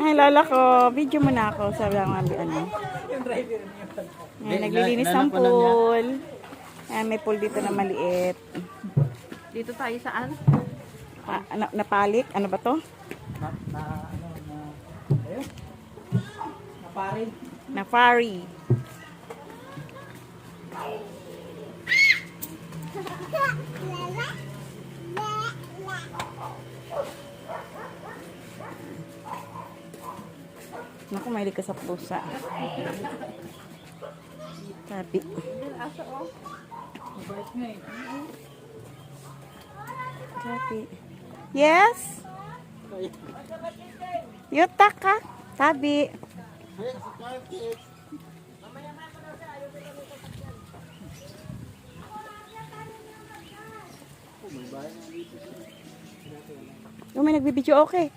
Ay, lola ko, video mo na ako. Sabi lang nga, ano. Ay, naglilinis ng pool. Ay, may pool dito na maliit. Dito tayo saan? Napalik? Ano ba to? Napari. Nafari. Naku, mahilig ka sa pusa. Sabi. Sabi. Yes? Yuta ka? Sabi. Yung may nagbibideo, okay.